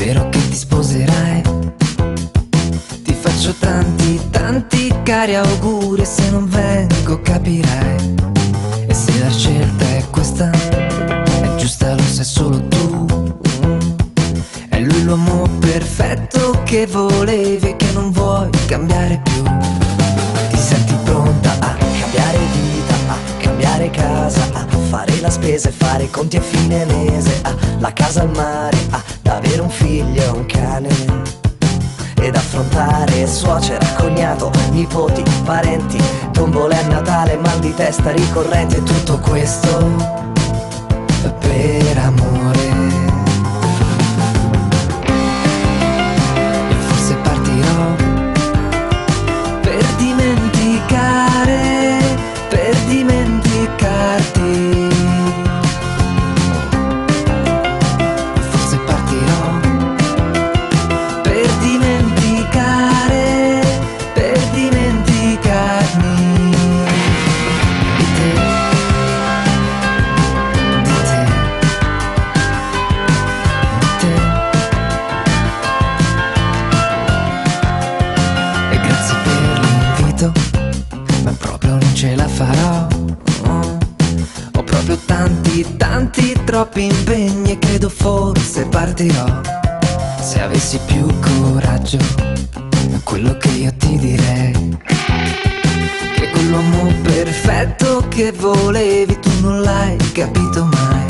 vero che ti sposerai. Ti faccio tanti, tanti cari auguri, e se non vengo capirai. E se la scelta è questa, è giusta, lo sai solo tu. È lui l'uomo perfetto che volevi e che non vuoi cambiare più. Ti senti pronta a cambiare vita, a cambiare casa, a fare la spesa e fare i conti a fine mese, a la casa al mare, ad avere un figlio e un cane, ed affrontare suocera, cognato, nipoti, parenti, tombole a Natale, mal di testa ricorrente. E tutto questo per amore. E forse partirò per dimenticare, per dimenticarti. E forse partirò per dimenticare, per dimenticarmi di te, di te, di te. E grazie per l'invito, ma proprio non ce la farò. Ho proprio tanti, tanti, troppi impegni e credo forse partirò. Se avessi più coraggio, quello che io ti direi, che quell'uomo perfetto che volevi tu non l'hai capito mai.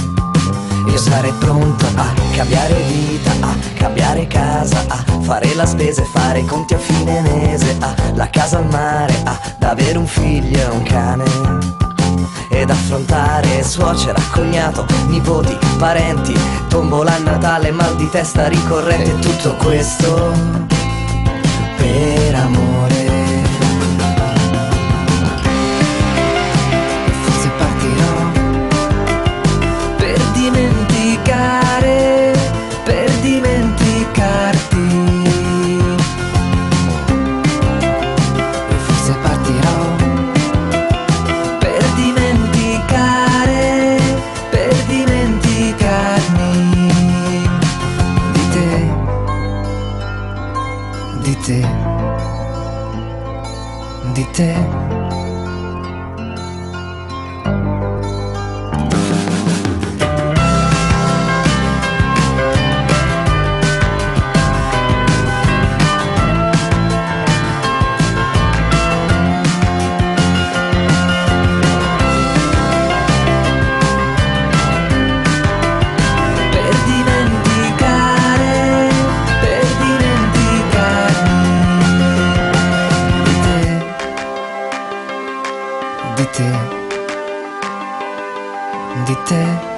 Io sarei pronto a cambiare vita, a cambiare casa, a fare la spesa e fare i conti a fine mese, a la casa al mare, ad avere un figlio e un cane, ed affrontare suocera, cognato, nipoti, parenti, tombola a Natale, mal di testa ricorrente. E tutto questo per amore. E forse partirò per dimenticare, per dimenticarti. E forse partirò per dimenticare, per dimenticarmi di te, di te, di te. Per dimenticare, per dimenticarmi di te, di te, di te.